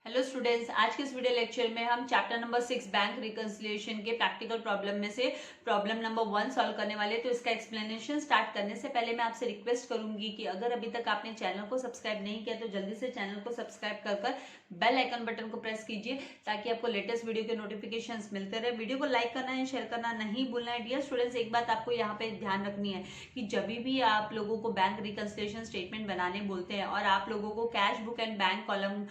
Hello students, आज के इस वीडियो लेक्चर में हम चैप्टर नंबर 6 बैंक रिकंसिलिएशन के प्रैक्टिकल प्रॉब्लम में से प्रॉब्लम नंबर 1 सॉल्व करने वाले हैं। तो इसका एक्सप्लेनेशन स्टार्ट करने से पहले मैं आपसे रिक्वेस्ट करूंगी कि अगर अभी तक आपने चैनल को सब्सक्राइब नहीं किया तो जल्दी से चैनल को सब्सक्राइब कर बेल आइकन बटन को प्रेस कीजिए ताकि आपको लेटेस्ट वीडियो के नोटिफिकेशंस मिलते रहे। वीडियो को लाइक करना है, शेयर करना नहीं भूलना है। डियर स्टूडेंट्स, एक बात आपको यहाँ पे ध्यान रखनी है कि जब भी आप लोगों को बैंक रिकंसिलिएशन स्टेटमेंट बनाने बोलते हैं और आप लोगों को cash book and bank column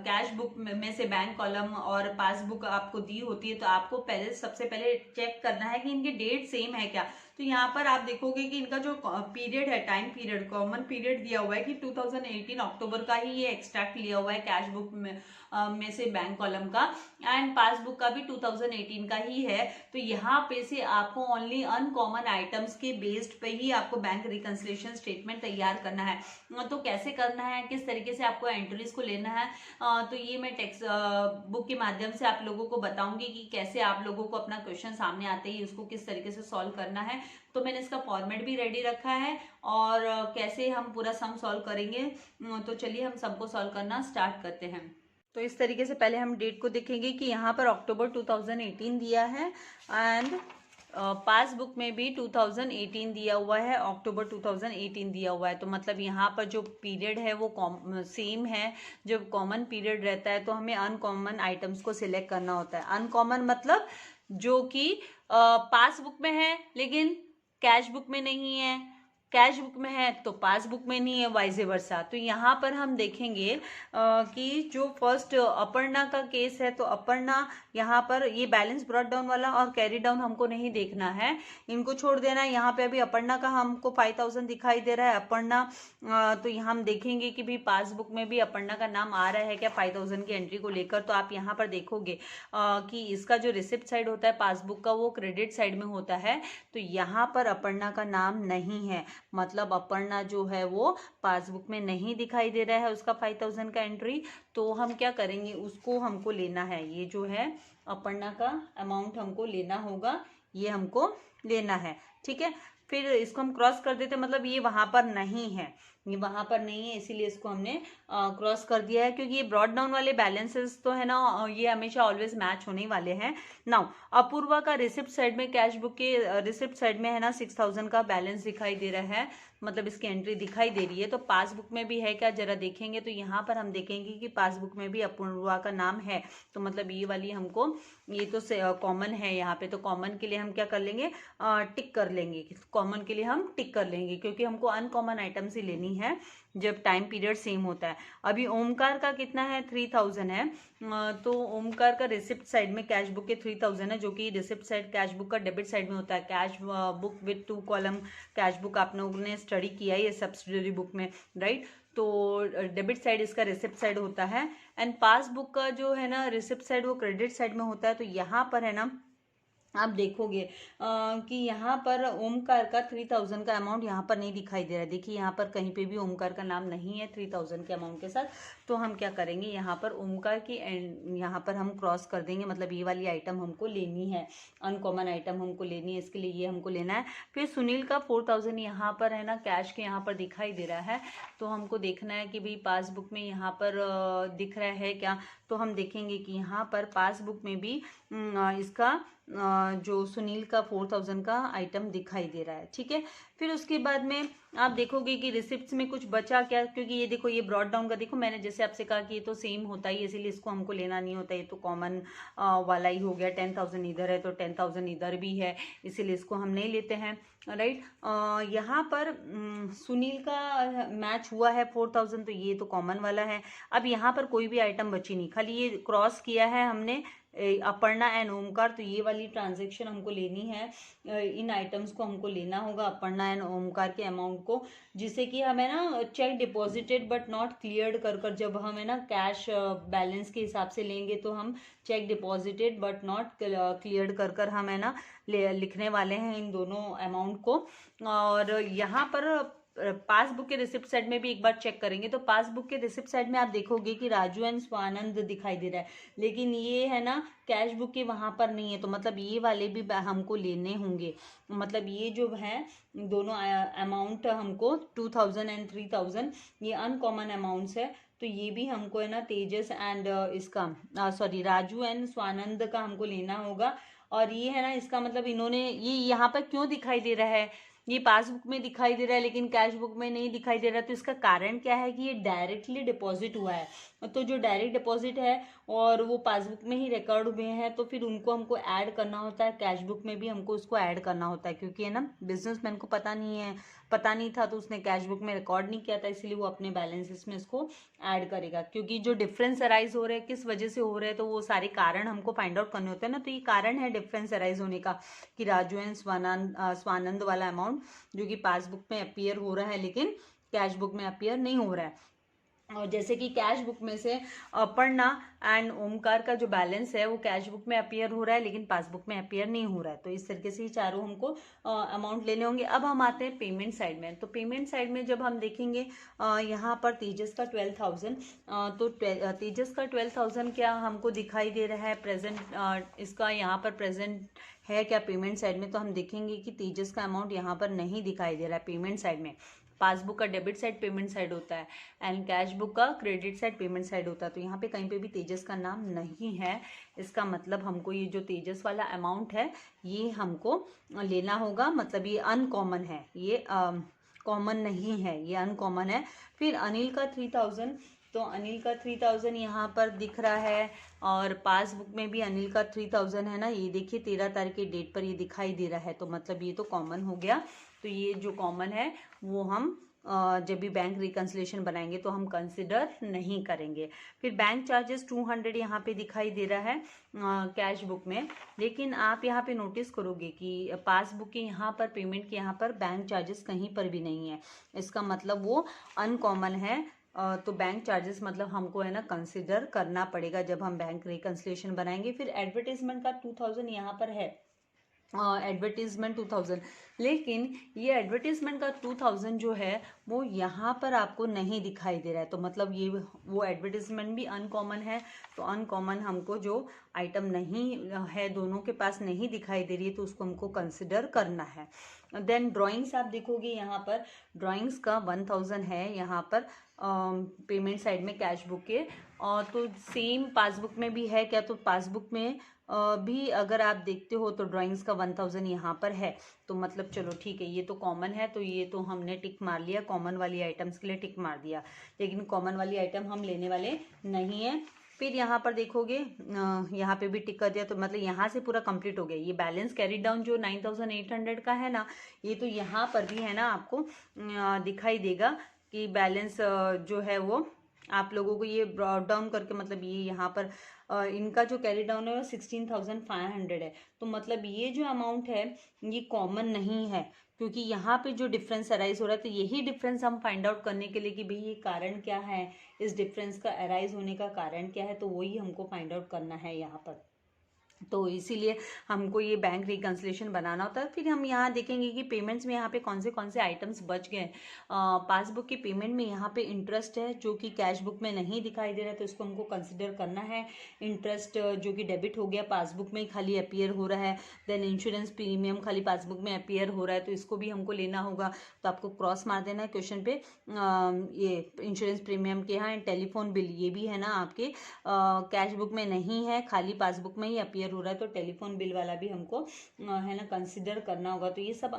cash book में से बैंक कॉलम और पासबुक आपको दी होती है तो आपको सबसे पहले चेक करना है कि इनके डेट सेम है क्या। तो यहाँ पर आप देखोगे कि इनका जो पीरियड है, टाइम पीरियड, कॉमन पीरियड दिया हुआ है कि 2018 अक्टूबर का ही ये एक्सट्रैक्ट लिया हुआ है कैश बुक में से बैंक कॉलम का, एंड पासबुक का भी 2018 का ही है। तो यहाँ पे से आपको ओनली अनकॉमन आइटम्स के बेस्ड पे ही आपको बैंक रिकंसिलिएशन स्टेटमेंट तैयार करना है। तो कैसे करना है, किस तरीके से आपको एंट्रीज को लेना है, तो ये मैं टेक्स्ट बुक के माध्यम से आप लोगों को बताऊंगी कि कैसे आप लोगों को अपना क्वेश्चन सामने आते ही उसको किस तरीके से सॉल्व करना है। तो मैंने इसका फॉर्मेट भी रेडी रखा है और कैसे हम पूरा सम सॉल्व करेंगे। तो चलिए हम सम को सॉल्व करना स्टार्ट करते हैं। तो इस तरीके से पहले हम डेट को देखेंगे कि यहाँ पर अक्टूबर 2018 दिया है एंड पासबुक में भी 2018 दिया हुआ है, अक्टूबर 2018 दिया हुआ है। तो मतलब यहाँ पर जो पीरियड है वो सेम है। जब कॉमन पीरियड रहता है तो हमें अनकॉमन आइटम्स को सिलेक्ट करना होता है। अनकॉमन मतलब जो कि पासबुक में है लेकिन कैश बुक में नहीं है, कैश बुक में है तो पासबुक में नहीं है, वाइस वर्सा। तो यहाँ पर हम देखेंगे कि जो फर्स्ट अपर्णा का केस है तो अपर्णा यहाँ पर ये बैलेंस ब्रॉट डाउन वाला और कैरी डाउन हमको नहीं देखना है, इनको छोड़ देना है। यहाँ पे अभी अपर्णा का हमको 5000 दिखाई दे रहा है। अपर्णा तो यहाँ हम देखेंगे कि भी पासबुक में भी अपर्णा का नाम आ रहा है क्या 5000 की एंट्री को लेकर। तो आप यहाँ पर देखोगे कि इसका जो रिसिप्ट साइड होता है पासबुक का वो क्रेडिट साइड में होता है। तो यहाँ पर अपर्णा का नाम नहीं है, मतलब अपर्णा जो है वो पासबुक में नहीं दिखाई दे रहा है उसका 5000 का एंट्री। तो हम क्या करेंगे, उसको हमको लेना है, ये जो है अपर्णा का अमाउंट हमको लेना होगा, ये हमको लेना है। ठीक है, फिर इसको हम क्रॉस कर देते, मतलब ये वहां पर नहीं है, ये वहां पर नहीं है, इसीलिए इसको हमने क्रॉस कर दिया है क्योंकि ये ब्रॉड डाउन वाले बैलेंसेस तो है ना, ये हमेशा ऑलवेज मैच होने वाले हैं। नाउ अपूर्वा का रिसिप्ट साइड में, कैश बुक के रिसिप्ट साइड में है ना 6000 का बैलेंस दिखाई दे रहा है, मतलब इसकी एंट्री दिखाई दे रही है। तो पासबुक में भी है क्या, जरा देखेंगे तो यहाँ पर हम देखेंगे कि पासबुक में भी अपूर्वा का नाम है। तो मतलब ये वाली हमको, ये तो कॉमन है यहाँ पे, तो कॉमन के लिए हम क्या कर लेंगे, टिक कर लेंगे। कॉमन के लिए हम टिक कर लेंगे क्योंकि हमको अनकॉमन आइटम्स ही लेनी है जब टाइम पीरियड सेम होता है। अभी ओमकार का कितना है, 3000 है। तो ओमकार का रिसिप्ट साइड में कैश बुक के 3000 है, जो कि रिसिप्ट साइड कैश बुक का डेबिट साइड में होता है। Cash book with 2 column cash book आप लोगों ने स्टडी किया है ये सब्सिडरी बुक में, राइट। तो डेबिट साइड इसका रिसिप्ट साइड होता है एंड पासबुक का जो है ना रिसिप्ट साइड वो क्रेडिट साइड में होता है। तो यहाँ पर है ना आप देखोगे कि यहाँ पर ओमकार का 3000 का अमाउंट यहाँ पर नहीं दिखाई दे रहा है। देखिए यहाँ पर कहीं पे भी ओमकार का नाम नहीं है 3000 के अमाउंट के साथ। तो हम क्या करेंगे, यहाँ पर ओमकार की यहाँ पर हम क्रॉस कर देंगे, मतलब ये वाली आइटम हमको लेनी है, अनकॉमन आइटम हमको लेनी है, इसके लिए ये हमको लेना है। फिर सुनील का 4000 यहाँ पर है ना कैश के यहाँ पर दिखाई दे रहा है। तो हमको देखना है कि भाई पासबुक में यहाँ पर दिख रहा है क्या। तो हम देखेंगे कि यहाँ पर पासबुक में भी इसका जो सुनील का 4000 का आइटम दिखाई दे रहा है। ठीक है, फिर उसके बाद में आप देखोगे कि रिसिप्ट्स में कुछ बचा क्या, क्योंकि ये देखो ये ब्रॉड डाउन का, देखो मैंने जैसे आपसे कहा कि ये तो सेम होता ही, इसीलिए इसको हमको लेना नहीं होता, ये तो कॉमन वाला ही हो गया। 10000 इधर है तो 10000 इधर भी है, इसीलिए इसको हम नहीं लेते हैं, राइट। यहाँ पर सुनील का मैच हुआ है 4000, तो ये तो कॉमन वाला है। अब यहाँ पर कोई भी आइटम बची नहीं, खाली ये क्रॉस किया है हमने अपर्णा एंड ओमकार। तो ये वाली ट्रांजैक्शन हमको लेनी है, इन आइटम्स को हमको लेना होगा, अपर्णा एंड ओमकार के अमाउंट को, जिसे कि हमें ना check deposited but not cleared कर जब हमें ना कैश बैलेंस के हिसाब से लेंगे तो हम check deposited but not cleared कर हम है ना लिखने वाले हैं इन दोनों अमाउंट को। और यहाँ पर पासबुक के रिसिप्ट साइड में भी एक बार चेक करेंगे तो पासबुक के रिसिप्ट साइड में आप देखोगे कि राजू एंड स्वानंद दिखाई दे रहा है, लेकिन ये है ना कैश बुक के वहां पर नहीं है। तो मतलब ये वाले भी हमको लेने होंगे। मतलब ये जो है दोनों अमाउंट हमको 2000 एंड 3000 ये अनकॉमन अमाउंट्स है। तो ये भी हमको है ना तेजस एंड इसका सॉरी राजू एंड स्वानंद का हमको लेना होगा। और ये है ना इसका मतलब इन्होंने ये यहाँ पर क्यों दिखाई दे रहा है, ये पासबुक में दिखाई दे रहा है लेकिन कैश बुक में नहीं दिखाई दे रहा। तो इसका कारण क्या है कि ये डायरेक्टली डिपॉजिट हुआ है। तो जो डायरेक्ट डिपॉजिट है और वो पासबुक में ही रिकॉर्ड हुए हैं तो फिर उनको हमको ऐड करना होता है, कैश बुक में भी हमको उसको ऐड करना होता है। क्योंकि है ना बिजनेसमैन को पता नहीं था तो उसने कैश बुक में रिकॉर्ड नहीं किया था, इसलिए वो अपने बैलेंसेस में इसको ऐड करेगा। क्योंकि जो डिफरेंस अराइज हो रहे हैं किस वजह से हो रहे हैं तो वो सारे कारण हमको फाइंड आउट करने होते हैं ना। तो ये कारण है डिफरेंस अराइज होने का कि राजू एंड स्वानंद वाला अमाउंट जो कि पासबुक में अपीयर हो रहा है लेकिन कैश बुक में अपीयर नहीं हो रहा है। और जैसे कि कैश बुक में से अपर्णा एंड ओमकार का जो बैलेंस है वो कैश बुक में अपीयर हो रहा है लेकिन पासबुक में अपीयर नहीं हो रहा है। तो इस तरीके से ही चारों हमको अमाउंट लेने होंगे। अब हम आते हैं पेमेंट साइड में। तो पेमेंट साइड में जब हम देखेंगे यहाँ पर तेजस का 12,000 तो तेजस का 12,000 क्या हमको दिखाई दे रहा है प्रेजेंट, इसका यहाँ पर प्रेजेंट है क्या पेमेंट साइड में। तो हम देखेंगे कि तेजस का अमाउंट यहाँ पर नहीं दिखाई दे रहा है पेमेंट साइड में। पासबुक का डेबिट साइड पेमेंट साइड होता है एंड कैश बुक का क्रेडिट साइड पेमेंट साइड होता है। तो यहाँ पे कहीं पे भी तेजस का नाम नहीं है। इसका मतलब हमको ये जो तेजस वाला अमाउंट है ये हमको लेना होगा। मतलब ये अनकॉमन है, ये कॉमन नहीं है, ये अनकॉमन है। फिर अनिल का 3000 तो अनिल का 3000 यहाँ पर दिख रहा है और पासबुक में भी अनिल का 3000 है ना। ये देखिए 13 तारीख की डेट पर ये दिखाई दे रहा है। तो मतलब ये तो कॉमन हो गया। तो ये जो कॉमन है वो हम जब भी बैंक रिकंसिलिएशन बनाएंगे तो हम कंसिडर नहीं करेंगे। फिर बैंक चार्जेस 200 यहाँ पे दिखाई दे रहा है कैश बुक में। लेकिन आप यहाँ पे नोटिस करोगे कि पासबुक के यहाँ पर पेमेंट के यहाँ पर बैंक चार्जेस कहीं पर भी नहीं है। इसका मतलब वो अनकॉमन है। तो बैंक चार्जेस मतलब हमको है ना कंसिडर करना पड़ेगा जब हम बैंक रिकंसिलिएशन बनाएंगे। फिर एडवर्टीजमेंट का 2000 यहाँ पर है, एडवर्टीजमेंट 2000, लेकिन ये एडवर्टीजमेंट का 2000 जो है वो यहाँ पर आपको नहीं दिखाई दे रहा है। तो मतलब ये वो एडवर्टीजमेंट भी अनकॉमन है। तो अनकॉमन हमको जो आइटम नहीं है दोनों के पास नहीं दिखाई दे रही है तो उसको हमको कंसिडर करना है। देन ड्राइंग्स आप देखोगे यहाँ पर ड्राइंग्स का 1000 है यहाँ पर पेमेंट साइड में कैश बुक के। और तो सेम पासबुक में भी है क्या, तो पासबुक में भी अगर आप देखते हो तो ड्राइंग्स का 1000 यहाँ पर है। तो मतलब चलो ठीक है, ये तो कॉमन है तो ये तो हमने टिक मार लिया, कॉमन वाली आइटम्स के लिए टिक मार दिया। लेकिन कॉमन वाली आइटम हम लेने वाले नहीं है। फिर यहाँ पर देखोगे यहाँ पे भी टिक कर दिया। तो मतलब यहाँ से पूरा कंप्लीट हो गया। ये बैलेंस कैरी डाउन जो 9800 का है ना, ये तो यहाँ पर भी है ना आपको दिखाई देगा कि बैलेंस जो है वो आप लोगों को ये ब्रॉड डाउन करके मतलब ये यहाँ पर इनका जो कैरी डाउन है वो 16,500 है। तो मतलब ये जो अमाउंट है ये कॉमन नहीं है क्योंकि यहाँ पे जो डिफरेंस अराइज हो रहा है तो यही डिफरेंस हम फाइंड आउट करने के लिए कि भाई ये कारण क्या है, इस डिफरेंस का अराइज होने का कारण क्या है, तो वही हमको फाइंड आउट करना है यहाँ पर। तो इसीलिए हमको ये बैंक रिकंसिलिएशन बनाना होता है। फिर हम यहाँ देखेंगे कि पेमेंट्स में यहाँ पे कौन से आइटम्स बच गए। पासबुक के पेमेंट में यहाँ पे इंटरेस्ट है जो कि कैश बुक में नहीं दिखाई दे रहा है तो इसको हमको कंसिडर करना है। इंटरेस्ट जो कि डेबिट हो गया, पासबुक में खाली अपीयर हो रहा है। देन इंश्योरेंस प्रीमियम खाली पासबुक में अपीयर हो रहा है तो इसको भी हमको लेना होगा। तो आपको क्रॉस मार देना है क्वेश्चन पे। ये इंश्योरेंस प्रीमियम के यहाँ टेलीफोन बिल ये भी है ना आपके कैश बुक में नहीं है, खाली पासबुक में ही अपीयर हो रहा है। तो टेलीफोन बिल वाला भी हमको है ना कंसिडर करना होगा। तो ये सब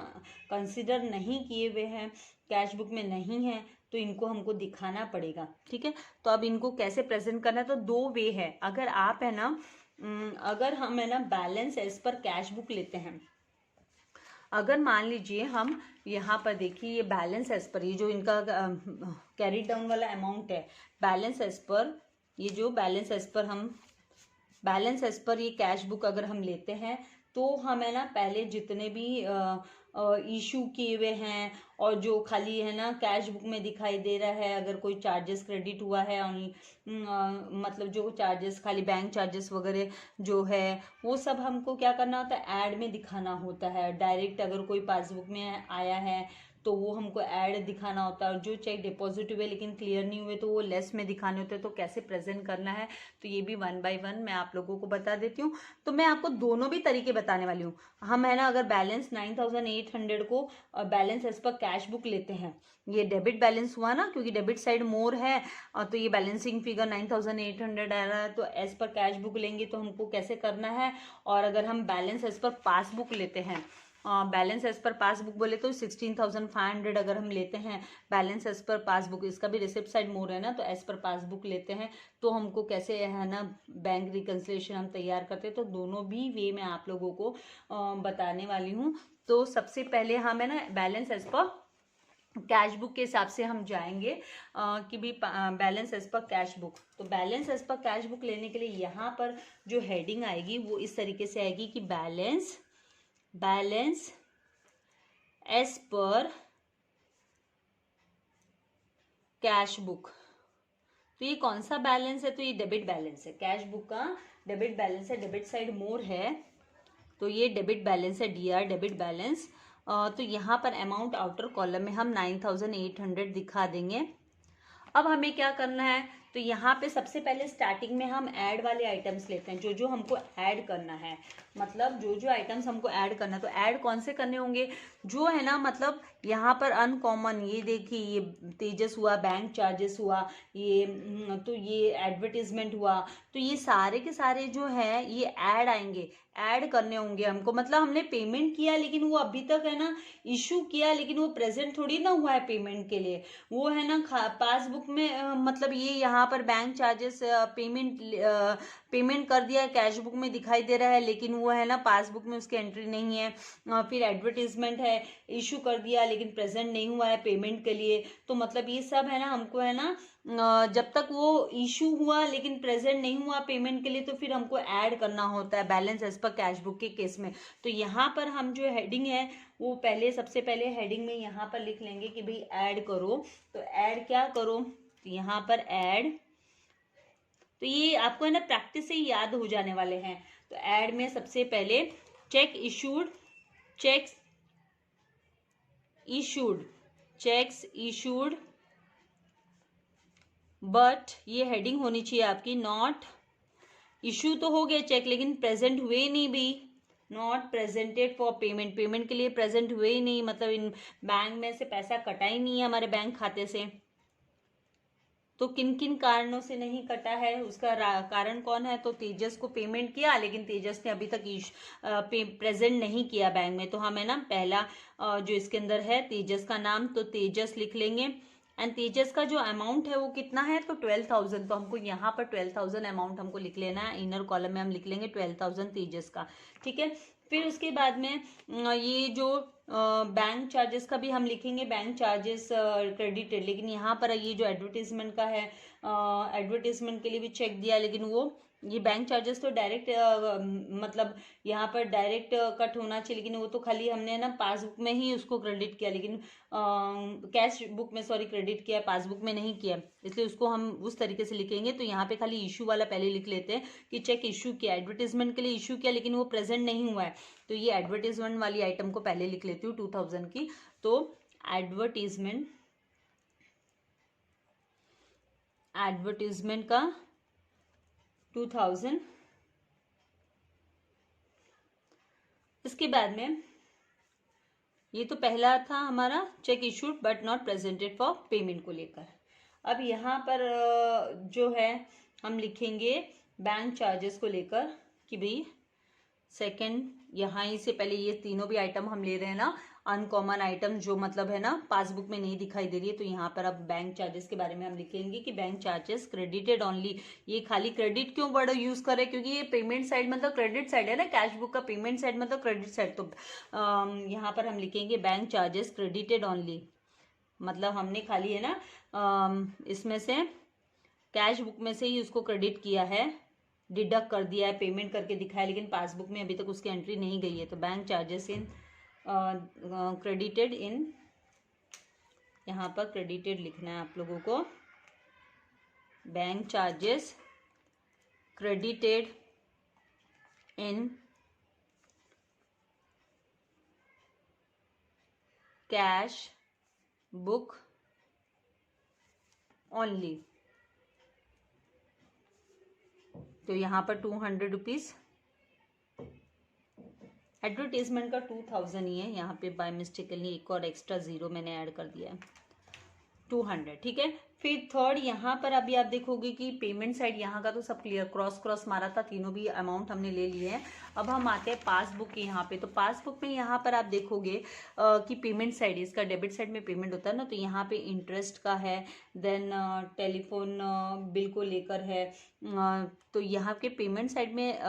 कंसिडर नहीं किए हुए हैं, कैश बुक में नहीं है तो इनको हमको दिखाना पड़ेगा। ठीक है, तो अब इनको कैसे प्रेजेंट करना है, तो दो वे है। अगर आप है ना अगर हम है ना balance as per cash book लेते हैं, अगर मान लीजिए हम यहाँ पर देखिए ये बैलेंस एज पर, ये जो इनका कैरी डाउन वाला अमाउंट है बैलेंस एज पर, ये जो बैलेंस एज पर हम बैलेंस एज पर ये कैश बुक अगर हम लेते हैं तो हमें ना पहले जितने भी इशू किए हुए हैं और जो खाली है ना कैश बुक में दिखाई दे रहा है, अगर कोई चार्जेस क्रेडिट हुआ है मतलब जो चार्जेस खाली बैंक चार्जेस वगैरह जो है वो सब हमको क्या करना होता है, ऐड में दिखाना होता है। डायरेक्ट अगर कोई पासबुक में आया है तो वो हमको ऐड दिखाना होता है, और जो चेक डिपॉजिट हुए लेकिन क्लियर नहीं हुए तो वो लेस में दिखाने होते हैं, तो कैसे प्रेजेंट करना है तो ये भी 1 बाय 1 मैं आप लोगों को बता देती हूँ। तो मैं आपको दोनों भी तरीके बताने वाली हूँ। हम है ना अगर बैलेंस 9800 को balance as per cash book लेते हैं, ये डेबिट बैलेंस हुआ ना, क्योंकि डेबिट साइड मोर है तो ये बैलेंसिंग फिगर 9800 आ रहा है, तो एज पर कैश बुक लेंगे तो हमको कैसे करना है। और अगर हम बैलेंस एज पर पासबुक लेते हैं, बैलेंस एज पर पासबुक बोले तो 16,500 अगर हम लेते हैं बैलेंस एज पर पासबुक, इसका भी रिसिप्ट साइड मोर है ना, तो एज पर पासबुक लेते हैं तो हमको कैसे है ना बैंक रिकंसिलिएशन हम तैयार करते हैं। तो दोनों भी वे मैं आप लोगों को बताने वाली हूँ। तो सबसे पहले हम है ना balance as per cash book के हिसाब से हम जाएंगे कि भी balance as per cash book. तो balance as per cash book लेने के लिए यहाँ पर जो हेडिंग आएगी वो इस तरीके से आएगी कि balance as per cash book. तो ये कौन सा बैलेंस है, तो ये डेबिट बैलेंस है, कैश बुक का डेबिट बैलेंस है, डेबिट साइड मोर है तो ये डेबिट बैलेंस है, डीआर डेबिट बैलेंस। तो यहाँ पर अमाउंट आउटर कॉलम में हम 9800 दिखा देंगे। अब हमें क्या करना है, तो यहाँ पे सबसे पहले स्टार्टिंग में हम ऐड वाले आइटम्स लेते हैं, जो जो हमको ऐड करना है, मतलब जो जो आइटम्स हमको ऐड करना है। तो ऐड कौन से करने होंगे, जो है ना मतलब यहाँ पर अनकॉमन, ये देखिए ये तेजस हुआ, बैंक चार्जेस हुआ, ये तो ये एडवर्टीजमेंट हुआ, तो ये सारे के सारे जो है ये ऐड आएंगे, ऐड करने होंगे हमको। मतलब हमने पेमेंट किया लेकिन वो अभी तक है ना इशू किया, लेकिन वो प्रेजेंट थोड़ी ना हुआ है पेमेंट के लिए, वो है ना पासबुक में मतलब ये यहाँ पर बैंक चार्जेस पेमेंट कर दिया है, कैश बुक में दिखाई दे रहा है लेकिन वो है ना पासबुक में उसकी एंट्री नहीं है। फिर एडवर्टीजमेंट है, इशू कर दिया लेकिन प्रेजेंट नहीं हुआ है पेमेंट के लिए। तो मतलब ये सब है ना हमको है ना जब तक वो इशू हुआ लेकिन प्रेजेंट नहीं हुआ पेमेंट के लिए, तो फिर हमको ऐड करना होता है balance as per cash book के केस में। तो यहाँ पर हम जो हेडिंग है वो पहले सबसे पहले हेडिंग में यहाँ पर लिख लेंगे कि भाई ऐड करो। तो ऐड क्या करो, तो यहाँ पर ऐड, तो ये आपको है ना प्रैक्टिस से ही याद हो जाने वाले हैं। तो ऐड में सबसे पहले cheque issued, cheques issued but ये हेडिंग होनी चाहिए आपकी नॉट इशू, तो हो गए चेक लेकिन प्रेजेंट हुए नहीं भी, not presented for payment, payment के लिए प्रेजेंट हुए ही नहीं, मतलब इन बैंक में से पैसा कटा ही नहीं है हमारे बैंक खाते से। तो किन किन कारणों से नहीं कटा है, उसका कारण कौन है, तो तेजस को पेमेंट किया लेकिन तेजस ने अभी तक प्रेजेंट नहीं किया बैंक में। तो हम है ना पहला जो इसके अंदर है तेजस का नाम, तो तेजस लिख लेंगे। एंड तेजस का जो अमाउंट है वो कितना है, तो 12,000। तो हमको यहाँ पर 12,000 अमाउंट हमको लिख लेना है, इनर कॉलम में हम लिख लेंगे 12,000 तेजस का, ठीक है। फिर उसके बाद में ये जो बैंक चार्जेस का भी हम लिखेंगे, बैंक चार्जेस क्रेडिटेड, लेकिन यहाँ पर ये जो एडवर्टीजमेंट का है, एडवर्टीजमेंट के लिए भी चेक दिया लेकिन वो ये बैंक चार्जेस तो डायरेक्ट मतलब यहाँ पर डायरेक्ट कट होना चाहिए, लेकिन वो तो खाली हमने ना पासबुक में ही उसको क्रेडिट किया, लेकिन कैश बुक में सॉरी क्रेडिट किया, पासबुक में नहीं किया, इसलिए उसको हम उस तरीके से लिखेंगे। तो यहाँ पे खाली इशू वाला पहले लिख लेते हैं कि चेक इशू किया, एडवर्टीजमेंट के लिए इशू किया लेकिन वो प्रेजेंट नहीं हुआ है, तो ये एडवर्टीजमेंट वाली आइटम को पहले लिख लेती हूँ 2000 की। तो एडवर्टीजमेंट का 2000। इसके बाद में ये तो पहला था हमारा check issued but not presented for payment को लेकर। अब यहाँ पर जो है हम लिखेंगे बैंक चार्जेस को लेकर कि भाई सेकंड, यहाँ ही से पहले ये तीनों भी आइटम हम ले रहे हैं ना अनकॉमन आइटम, जो मतलब है ना पासबुक में नहीं दिखाई दे रही है। तो यहाँ पर अब बैंक चार्जेस के बारे में हम लिखेंगे कि बैंक चार्जेस क्रेडिटेड ओनली। ये खाली क्रेडिट क्यों वर्ड यूज करे, क्योंकि ये पेमेंट साइड मतलब क्रेडिट साइड है ना, कैश बुक का पेमेंट साइड मतलब क्रेडिट साइड। तो यहाँ पर हम लिखेंगे बैंक चार्जेस क्रेडिटेड ओनली, मतलब हमने खाली है ना इसमें से कैश बुक में से ही उसको क्रेडिट किया है, डिडक्ट कर दिया है, पेमेंट करके दिखाया, लेकिन पासबुक में अभी तक उसकी एंट्री नहीं गई है। तो bank charges in credited in, यहाँ पर क्रेडिटेड लिखना है आप लोगों को, bank charges credited in cash book only, तो यहाँ पर 200 रुपीज, एडवर्टीजमेंट का 2000 ही है, यहाँ पे बाय मिस्टेकली एक और एक्स्ट्रा जीरो मैंने ऐड कर दिया है, 200, ठीक है। फिर थर्ड यहाँ पर अभी आप देखोगे कि पेमेंट साइड यहाँ का तो सब क्लियर, क्रॉस क्रॉस मारा था, तीनों भी अमाउंट हमने ले लिए हैं। अब हम आते हैं पासबुक के यहाँ पे, तो पासबुक में यहाँ पर आप देखोगे कि पेमेंट साइड, इसका डेबिट साइड में पेमेंट होता है ना, तो यहाँ पे इंटरेस्ट का है, देन टेलीफोन बिल को लेकर है, तो यहाँ के पेमेंट साइड में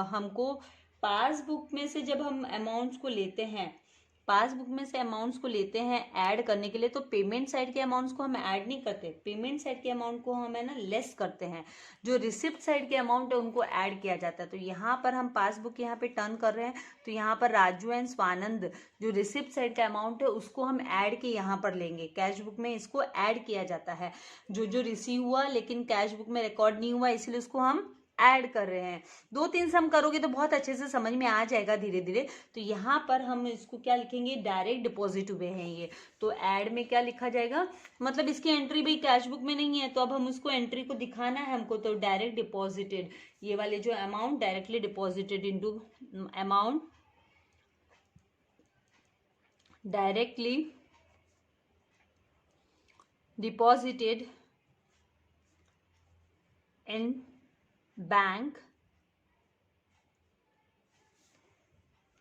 हमको पासबुक में से जब हम अमाउंट्स को लेते हैं, पासबुक में से अमाउंट्स को लेते हैं ऐड करने के लिए, तो पेमेंट साइड के अमाउंट्स को हम ऐड नहीं करते, पेमेंट साइड के अमाउंट को हम है ना लेस करते हैं, जो रिसिप्ट साइड के अमाउंट है उनको ऐड किया जाता है। तो यहाँ पर हम पासबुक यहाँ पे टर्न कर रहे हैं, तो यहाँ पर राजू एंड स्वानंद जो रिसिप्ट साइड का अमाउंट है उसको हम ऐड के यहाँ पर लेंगे, कैश बुक में इसको ऐड किया जाता है, जो रिसीव हुआ लेकिन कैश बुक में रिकॉर्ड नहीं हुआ, इसलिए उसको हम ऐड कर रहे हैं। 2-3 सम करोगे तो बहुत अच्छे से समझ में आ जाएगा धीरे धीरे। तो यहाँ पर हम इसको क्या लिखेंगे, डायरेक्ट डिपॉजिट हुए हैं ये, तो ऐड में क्या लिखा जाएगा, मतलब इसकी एंट्री भाई कैश बुक में नहीं है, तो अब हम उसको एंट्री को दिखाना है हमको, तो डायरेक्ट डिपॉजिटेड, ये वाले जो amount directly deposited into amount directly deposited in bank,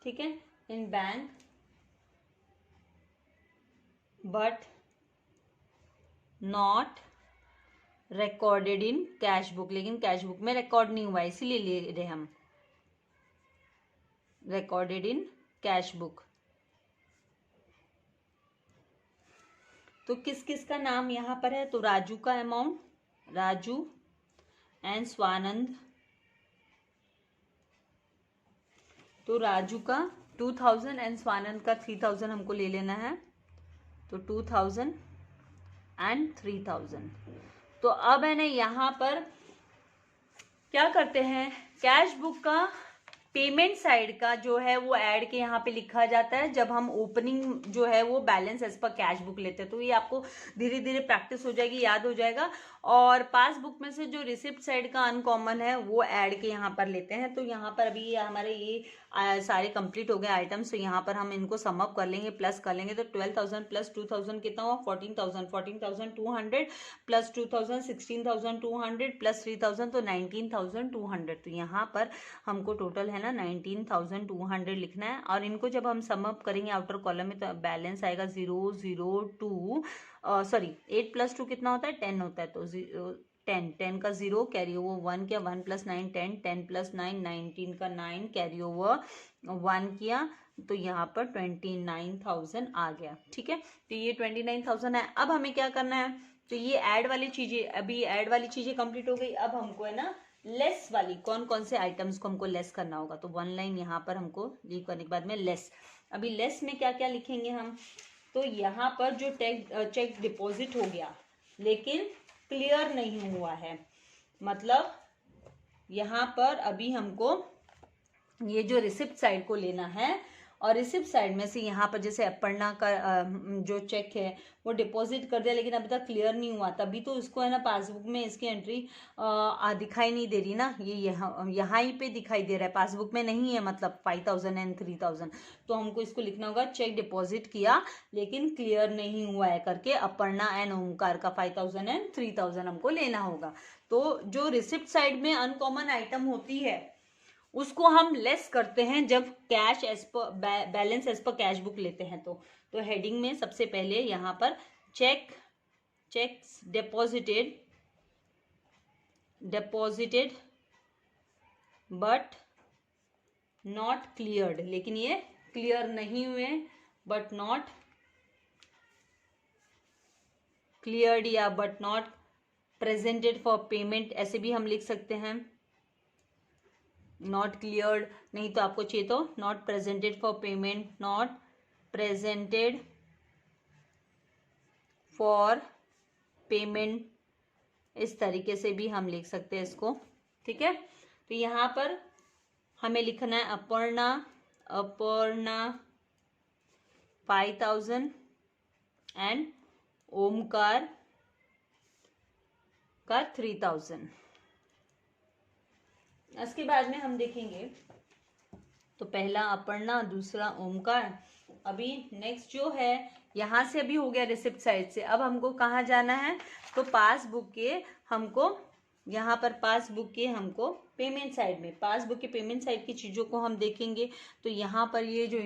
ठीक है, in bank but not recorded in cash book, लेकिन कैश बुक में रिकॉर्ड नहीं हुआ इसीलिए ले रहे हम रिकॉर्डेड इन कैश बुक। तो किस किस का नाम यहाँ पर है, तो राजू का अमाउंट, राजू एंड स्वानंद, तो राजू का 2000 एंड स्वानंद का 3000 हमको ले लेना है, तो 2000 एंड 3000। तो अब है ना यहाँ पर क्या करते हैं, कैश बुक का पेमेंट साइड का जो है वो ऐड के यहाँ पे लिखा जाता है जब हम ओपनिंग जो है वो balance as per cash book लेते हैं, तो ये आपको धीरे धीरे प्रैक्टिस हो जाएगी, याद हो जाएगा। और पासबुक में से जो रिसिप्ट साइड का अनकॉमन है वो ऐड के यहाँ पर लेते हैं। तो यहाँ पर अभी हमारे ये सारे कंप्लीट हो गए आइटम्स, तो यहाँ पर हम इनको समअप कर लेंगे, प्लस कर लेंगे, तो 12,000 प्लस 2,000 कितना हुआ, 14,200 प्लस 2,000 16,200 प्लस 3,000 तो 19,200। तो यहाँ पर हमको टोटल है ना 19,200 लिखना है, और इनको जब हम समअप करेंगे आउटर कॉलम में तो बैलेंस आएगा 002, सॉरी 8 + 2 कितना होता है, 10 होता है, तो 10 का 0 कैरी ओवर 1 किया, 1 + 9 10, 10 + 9 19 का 9 कैरी ओवर 1 किया, तो यहाँ पर 29,000 आ गया, ठीक है। तो ये 29,000 है। अब हमें क्या करना है, तो ये ऐड वाली चीजें, अभी ऐड वाली चीजें कंप्लीट हो गई। अब हमको है ना लेस वाली, कौन कौन से आइटम्स को हमको लेस करना होगा, तो 1 लाइन यहाँ पर हमको लीव करने के बाद में लेस। अभी लेस में क्या क्या लिखेंगे हम, तो यहाँ पर जो चेक डिपॉजिट हो गया लेकिन क्लियर नहीं हुआ है, मतलब यहाँ पर अभी हमको ये जो रिसिप्ट साइड को लेना है, और रिसिप्ट साइड में से यहाँ पर जैसे अपर्णा का जो चेक है वो डिपॉजिट कर दिया लेकिन अभी तक क्लियर नहीं हुआ, तभी तो इसको है ना पासबुक में इसकी एंट्री दिखाई नहीं दे रही ना, ये यहाँ ही पे दिखाई दे रहा है, पासबुक में नहीं है, मतलब 5,000 एंड 3,000। तो हमको इसको लिखना होगा चेक डिपॉजिट किया लेकिन क्लियर नहीं हुआ है करके, अपर्णा एंड ओमकार का 5,000 एंड 3,000 हमको लेना होगा। तो जो रिसिप्ट साइड में अनकॉमन आइटम होती है उसको हम लेस करते हैं जब cash as per balance as per cash book लेते हैं। तो हेडिंग में सबसे पहले यहाँ पर cheques deposited but not cleared, लेकिन ये क्लियर नहीं हुए बट नॉट क्लियर्ड या but not presented for payment, ऐसे भी हम लिख सकते हैं। नॉट क्लियर्ड नहीं तो आपको चाहिए तो not presented for payment, not presented for payment, इस तरीके से भी हम लिख सकते हैं इसको, ठीक है। तो यहाँ पर हमें लिखना है अपर्णा 5,000 एंड ओमकार का 3000। इसके बाद में हम देखेंगे तो पहला अपर्णा, दूसरा ओमकार। अभी नेक्स्ट जो है यहाँ से अभी हो गया रिसिप्ट साइड से, अब हमको कहाँ जाना है, तो पासबुक के हमको यहाँ पर पासबुक के हमको पेमेंट साइड में, पासबुक के पेमेंट साइड की चीज़ों को हम देखेंगे। तो यहाँ पर ये जो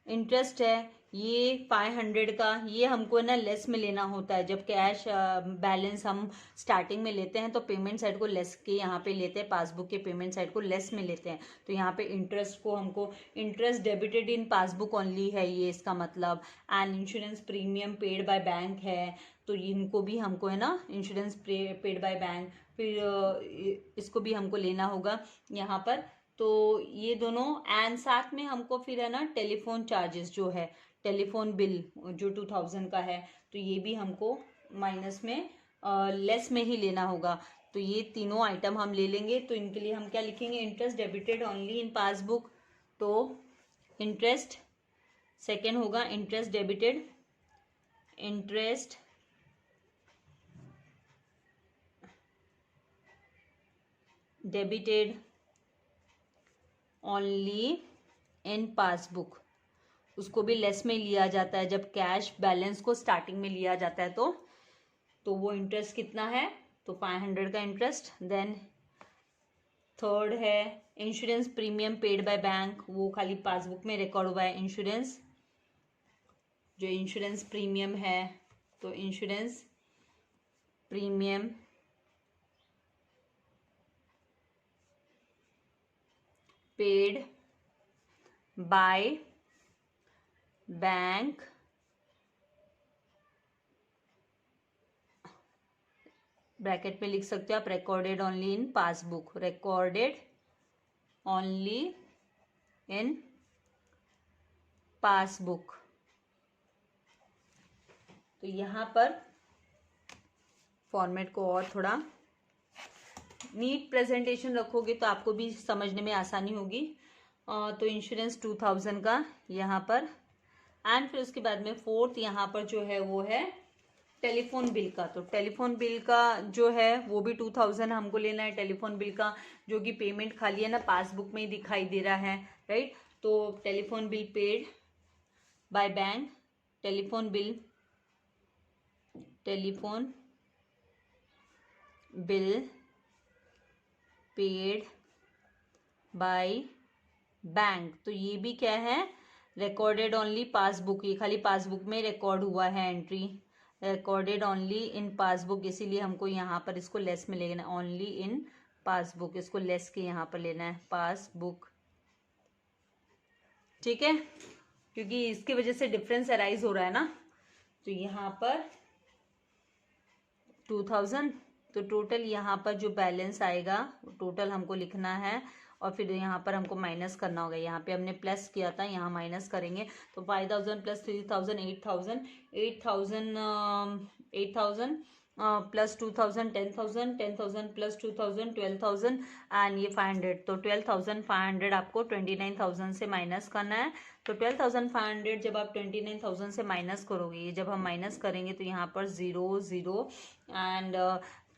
इंटरेस्ट है ये 500 का, ये हमको ना लेस में लेना होता है। जब कैश बैलेंस हम स्टार्टिंग में लेते हैं तो पेमेंट साइड को लेस के यहाँ पे लेते हैं, पासबुक के पेमेंट साइड को लेस में लेते हैं। तो यहाँ पे इंटरेस्ट को हमको, interest debited in passbook only है ये इसका मतलब। And insurance premium paid by bank है, तो इनको भी हमको है ना इंश्योरेंस पेड बाय बैंक, फिर इसको भी हमको लेना होगा यहाँ पर। तो ये दोनों एंड साथ में हमको फिर है ना टेलीफोन चार्जेस जो है, टेलीफोन बिल जो 2000 का है, तो ये भी हमको माइनस में लेस में ही लेना होगा। तो ये तीनों आइटम हम ले लेंगे। तो इनके लिए हम क्या लिखेंगे, interest debited only in passbook. तो इंटरेस्ट सेकेंड होगा interest debited, interest debited only in passbook, उसको भी लेस में लिया जाता है जब कैश बैलेंस को स्टार्टिंग में लिया जाता है। तो वो इंटरेस्ट कितना है, तो 500 का इंटरेस्ट। देन थर्ड है insurance premium paid by bank, वो खाली पासबुक में रिकॉर्ड हुआ है इंश्योरेंस, जो इंश्योरेंस प्रीमियम है, तो insurance premium paid by bank bracket में लिख सकते हो आप, recorded only in passbook, recorded only in passbook. तो यहाँ पर फॉर्मेट को और थोड़ा नीट प्रेजेंटेशन रखोगे तो आपको भी समझने में आसानी होगी। तो इंश्योरेंस 2000 का यहाँ पर, एंड फिर उसके बाद में फोर्थ यहाँ पर जो है वो है टेलीफोन बिल का। तो टेलीफोन बिल का जो है वो भी 2000 हमको लेना है टेलीफोन बिल का, जो कि पेमेंट खाली है ना पासबुक में ही दिखाई दे रहा है, राइट। तो telephone bill paid by bank, telephone bill paid by bank. तो ये भी क्या है, रिकॉर्डेड ओनली पासबुक, ये खाली पासबुक में रिकॉर्ड हुआ है entry, recorded only in passbook, इसीलिए हमको यहाँ पर इसको लेस में लेना है, ओनली इन पासबुक, इसको लेस के यहाँ पर लेना है पासबुक, ठीक है, क्योंकि इसकी वजह से डिफरेंस अराइज हो रहा है ना। तो यहाँ पर 2000, तो टोटल यहाँ पर जो बैलेंस आएगा टोटल हमको लिखना है, और फिर यहाँ पर हमको माइनस करना होगा। यहाँ पे हमने प्लस किया था, यहाँ माइनस करेंगे। तो 5000 प्लस 3000 8000 प्लस 2000 10,000 10,000 प्लस 2000 12,000 एंड ये 500। तो 12,500 आपको 29,000 से माइनस करना है। तो 12,500 जब आप 29,000 से माइनस करोगे, ये जब हम माइनस करेंगे तो यहाँ पर 0 0 एंड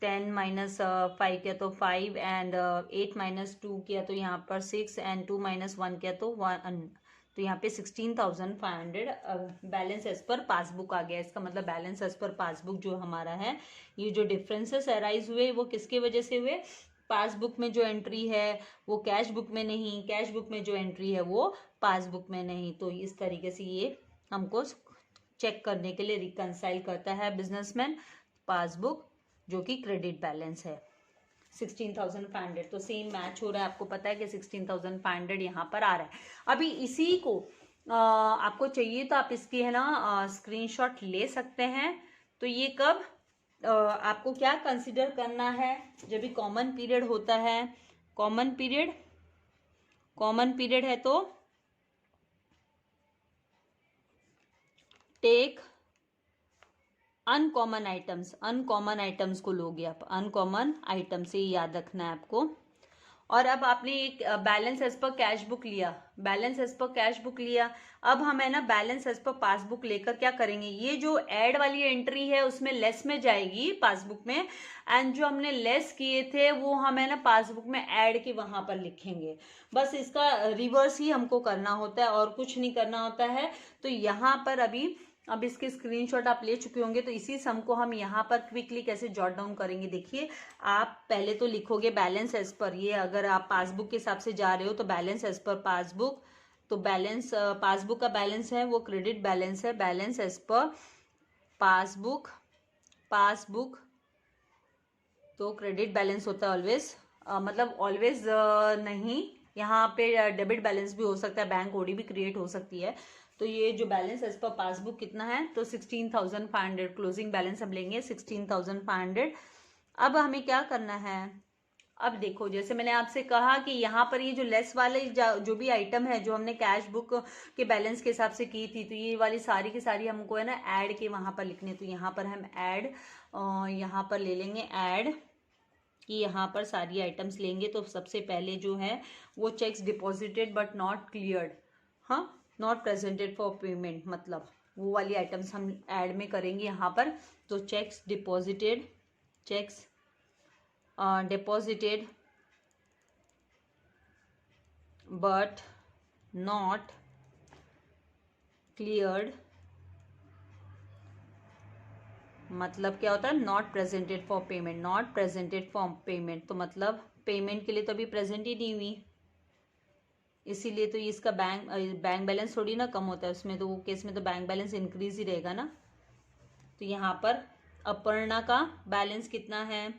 10 माइनस 5 किया तो 5 एंड 8 माइनस 2 किया तो यहाँ पर 6 एंड 2 माइनस 1 किया तो 1। तो यहाँ पे 16,500 बैलेंस एज पर पासबुक आ गया। इसका मतलब बैलेंस एज पर पासबुक जो हमारा है, ये जो डिफरेंसेस अराइज हुए वो किसके वजह से हुए, पासबुक में जो एंट्री है वो कैश बुक में नहीं, कैश बुक में जो एंट्री है वो पासबुक में नहीं। तो इस तरीके से ये हमको चेक करने के लिए रिकंसाइल करता है बिजनेसमैन पासबुक, जो कि क्रेडिट बैलेंस है 16,500। तो सेम मैच हो रहा है, आपको पता है कि 16,500 यहाँ पर आ रहा है। अभी इसी को आपको चाहिए तो आप इसकी है ना स्क्रीनशॉट ले सकते हैं। तो ये कब आपको क्या कंसिडर करना है, जब भी कॉमन पीरियड होता है, कॉमन पीरियड है तो टेक अनकॉमन आइटम्स को लोगे आप, अनकॉमन आइटम से याद रखना है आपको। और अब आपने एक balance as per cash book लिया, balance as per cash book लिया। अब हम है ना बैलेंस एज पर पासबुक लेकर क्या करेंगे, ये जो ऐड वाली एंट्री है उसमें लेस में जाएगी पासबुक में, एंड जो हमने लेस किए थे वो हम है ना पासबुक में ऐड के वहां पर लिखेंगे। बस इसका रिवर्स ही हमको करना होता है और कुछ नहीं करना होता है। तो यहाँ पर अब इसके स्क्रीनशॉट आप ले चुके होंगे, तो इसी सम को हम यहाँ पर क्विकली कैसे जॉट डाउन करेंगे। देखिए, आप पहले तो लिखोगे बैलेंस एज पर, ये अगर आप पासबुक के हिसाब से जा रहे हो तो बैलेंस एज पर पासबुक, तो बैलेंस पासबुक का बैलेंस है वो क्रेडिट बैलेंस है, balance as per passbook, passbook तो क्रेडिट बैलेंस होता है ऑलवेज, मतलब ऑलवेज नहीं, यहाँ पे डेबिट बैलेंस भी हो सकता है, बैंक ओडी भी क्रिएट हो सकती है। तो ये जो बैलेंस एज पर पासबुक कितना है, तो 16,500 क्लोजिंग बैलेंस हम लेंगे 16,500। अब हमें क्या करना है, अब देखो जैसे मैंने आपसे कहा कि यहाँ पर ये जो लेस वाले जो भी आइटम है जो हमने कैश बुक के बैलेंस के हिसाब से की थी, तो ये वाली सारी की सारी हमको है ना ऐड के वहां पर लिखने। तो यहाँ पर हम ऐड यहाँ पर ले लेंगे ऐड कि यहाँ पर सारी आइटम्स लेंगे। तो सबसे पहले जो है वो checks deposited but not cleared, हाँ, नॉट प्रेजेंटेड फॉर पेमेंट, मतलब वो वाली आइटम्स हम ऐड में करेंगे यहाँ पर। तो cheques deposited, cheques deposited but not cleared, मतलब क्या होता है, not presented for payment, not presented for payment, तो मतलब पेमेंट के लिए तो अभी प्रेजेंट ही नहीं हुई, इसीलिए तो इसका बैंक बैलेंस थोड़ी ना कम होता है उसमें, तो वो केस में तो बैंक बैलेंस इंक्रीज ही रहेगा ना। तो यहाँ पर अपर्णा का बैलेंस कितना है,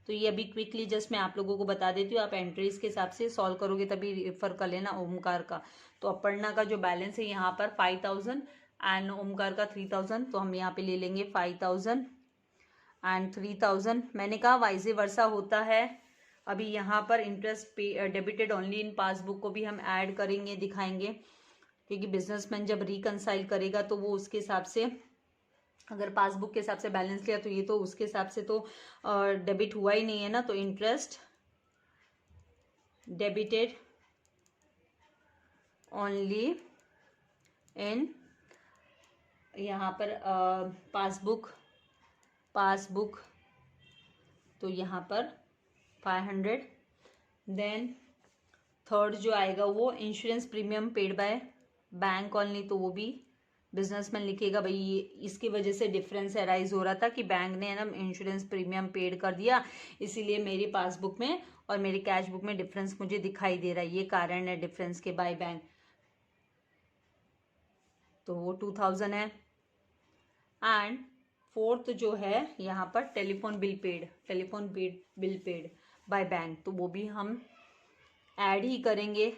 तो ये अभी क्विकली जस्ट मैं आप लोगों को बता देती हूँ, आप एंट्रीज के हिसाब से सॉल्व करोगे तभी रेफर कर लेना ओमकार का। तो अपर्णा का जो बैलेंस है यहाँ पर 5,000 एंड ओमकार का 3,000, तो हम यहाँ पे ले लेंगे 5,000 एंड 3,000। मैंने कहा वाइजे वर्सा होता है। अभी यहाँ पर इंटरेस्ट पे डेबिटेड ओनली इन पासबुक को भी हम ऐड करेंगे, दिखाएंगे, क्योंकि बिजनेसमैन जब रिकनसाइल करेगा तो वो उसके हिसाब से, अगर पासबुक के हिसाब से बैलेंस लिया तो ये तो उसके हिसाब से तो डेबिट हुआ ही नहीं है ना। तो इंटरेस्ट डेबिटेड ओनली इन, यहाँ पर पासबुक, पासबुक तो यहाँ पर 500। देन थर्ड जो आएगा वो insurance premium paid by bank only, तो वो भी बिजनेसमैन लिखेगा भाई ये इसकी वजह से डिफरेंस अराइज हो रहा था कि बैंक ने ना इंश्योरेंस प्रीमियम पेड कर दिया, इसीलिए मेरी पासबुक में और मेरी कैश बुक में डिफरेंस मुझे दिखाई दे रहा है, ये कारण है डिफरेंस के बाय बैंक, तो वो 2,000 है। एंड फोर्थ जो है यहाँ पर telephone bill paid, telephone bill paid by bank, तो वो भी हम ऐड ही करेंगे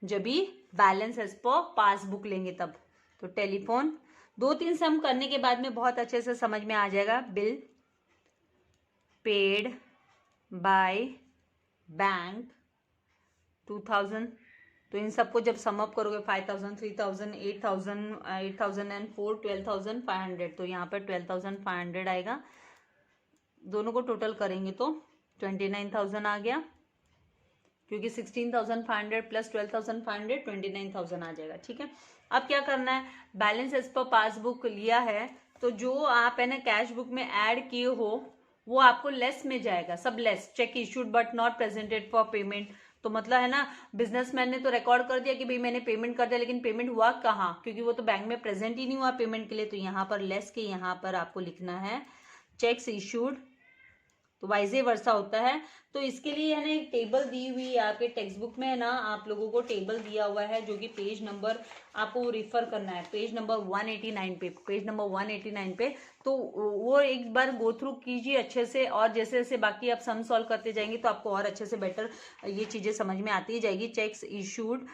जब भी बैलेंस एज पर पासबुक लेंगे तब। तो टेलीफोन 2-3 सम करने के बाद में बहुत अच्छे से समझ में आ जाएगा। बिल पेड बाय बैंक 2,000, तो इन सबको जब सम अप करोगे 5,000, 3,000, 8,000 एंड 4 12,500, तो यहाँ पर 12,500 आएगा। दोनों को टोटल करेंगे तो 29,000 आ गया, क्योंकि 16,500 प्लस 12,500 29,000 आ जाएगा। ठीक है, अब क्या करना है, बैलेंस एज पर पासबुक लिया है तो जो आप है ना कैश बुक में ऐड किए हो वो आपको लेस में जाएगा, सब less. Check issued but not presented for payment, तो मतलब है ना बिजनेसमैन ने तो रिकॉर्ड कर दिया कि भाई मैंने पेमेंट कर दिया, लेकिन पेमेंट हुआ कहाँ, क्योंकि वो तो बैंक में प्रेजेंट ही नहीं हुआ पेमेंट के लिए। तो यहाँ पर लेस के यहाँ पर आपको लिखना है चेक्स इशूड, तो वाइजे वर्सा होता है। तो इसके लिए है ना एक टेबल दी हुई है आपके टेक्स्ट बुक में, है ना आप लोगों को टेबल दिया हुआ है जो कि पेज नंबर आपको रिफर करना है, पेज नंबर 189 पे, पेज नंबर 189 पे। तो वो एक बार गो थ्रू कीजिए अच्छे से, और जैसे जैसे बाकी आप सम सॉल्व करते जाएंगे तो आपको और अच्छे से बेटर ये चीजें समझ में आती जाएगी। Cheques issued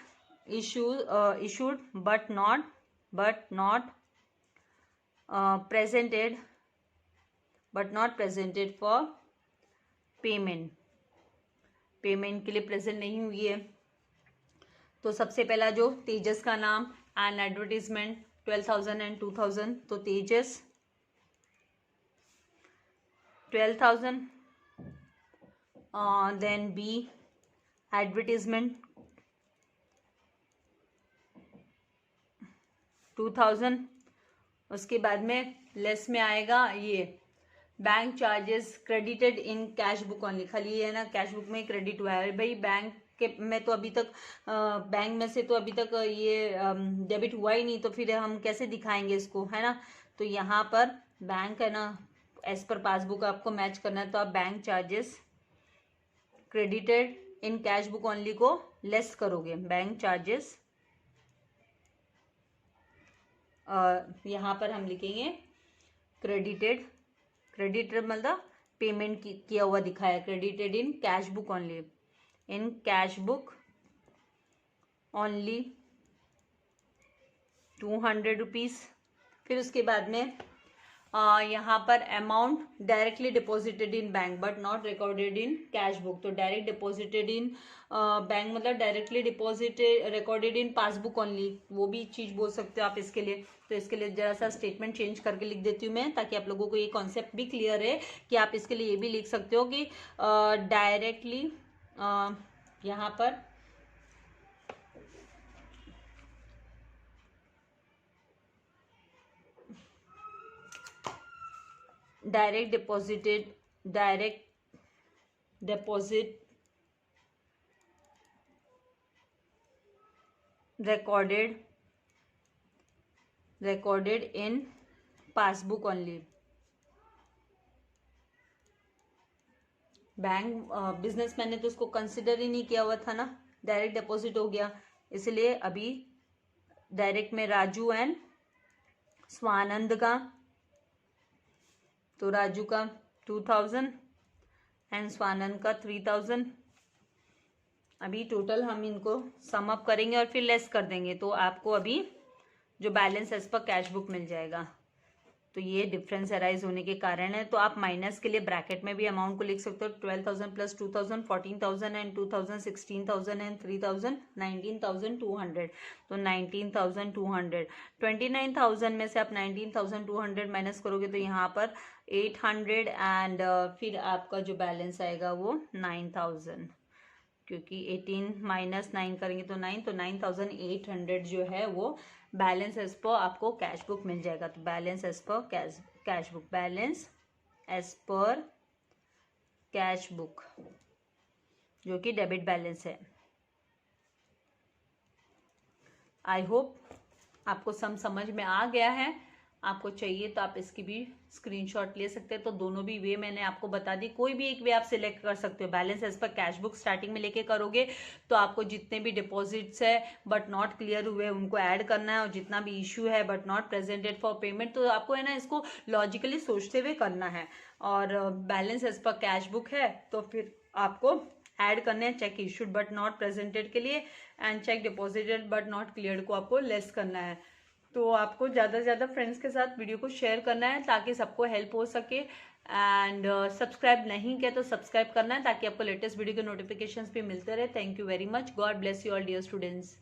issued but not presented for payment, payment के लिए प्रेजेंट नहीं हुई है। तो सबसे पहला जो तेजस का नाम एंड एडवर्टीजमेंट 12,000 एंड 2,000, तो तेजस 12,000, देन बी एडवर्टीजमेंट 2000, उसके बाद में लेस में आएगा ये bank charges credited in cash book only, खाली ये है ना कैश बुक में क्रेडिट हुआ है भाई, बैंक के में तो अभी तक बैंक में से तो अभी तक ये डेबिट हुआ ही नहीं, तो फिर हम कैसे दिखाएंगे इसको, है ना। तो यहाँ पर बैंक है ना, एज पर पासबुक आपको मैच करना है, तो आप bank charges credited in cash book only को लेस करोगे, बैंक चार्जेस यहाँ पर हम लिखेंगे क्रेडिटेड, क्रेडिटेड मतलब पेमेंट किया हुआ दिखाया, credited in cash book only, in cash book only 200 rupees. फिर उसके बाद में यहाँ पर amount directly deposited in bank but not recorded in cash book, तो डायरेक्ट डिपॉजिटेड इन बैंक मतलब directly deposited recorded in passbook only, वो भी चीज़ बोल सकते हो आप इसके लिए। तो इसके लिए जरा सा स्टेटमेंट चेंज करके लिख देती हूँ मैं, ताकि आप लोगों को ये कॉन्सेप्ट भी क्लियर है कि आप इसके लिए ये भी लिख सकते हो कि डायरेक्टली यहाँ पर direct deposit recorded in passbook only. Bank businessman ने तो उसको कंसिडर ही नहीं किया हुआ था ना, डायरेक्ट डिपॉजिट हो गया, इसलिए अभी डायरेक्ट में राजू एंड स्वानंद का, तो राजू का 2000 एंड स्वानंद का 3000, अभी टोटल हम इनको सम अप करेंगे और फिर लेस कर देंगे, तो आपको अभी जो balance as per cash book मिल जाएगा। तो ये डिफरेंस अराइज होने के कारण है। तो आप माइनस के लिए ब्रैकेट में भी अमाउंट को लिख सकते हो, 12,000 प्लस 2,000 14,000 एंड 2,000 16,000 एंड 3,000 19,200, तो 19,200। 29,000 में से आप 19,200 माइनस करोगे तो यहाँ पर 800 एंड फिर आपका जो बैलेंस आएगा वो 9,000, क्योंकि 18 माइनस 9 करेंगे तो 9, तो 9,800 जो है वो बैलेंस एज पर आपको कैश बुक मिल जाएगा। तो balance as per cash book, balance as per cash book जो कि डेबिट बैलेंस है। आई होप आपको समझ में आ गया है। आपको चाहिए तो आप इसकी भी स्क्रीनशॉट ले सकते हैं। तो दोनों भी वे मैंने आपको बता दी, कोई भी एक वे आप सिलेक्ट कर सकते हो। Balance as per cash book starting में लेके करोगे तो आपको जितने भी डिपॉजिट्स है बट नॉट क्लियर हुए उनको ऐड करना है, और जितना भी इशू है but not presented for payment, तो आपको है ना इसको लॉजिकली सोचते हुए करना है। और balance as per cash book है तो फिर आपको ऐड करने हैं cheque issued but not presented के लिए, and cheque deposited but not cleared को आपको लेस करना है। तो आपको ज़्यादा से ज़्यादा फ्रेंड्स के साथ वीडियो को शेयर करना है ताकि सबको हेल्प हो सके। एंड सब्सक्राइब नहीं किया तो सब्सक्राइब करना है ताकि आपको लेटेस्ट वीडियो के नोटिफिकेशंस भी मिलते रहे। Thank you very much. God bless you all dear students.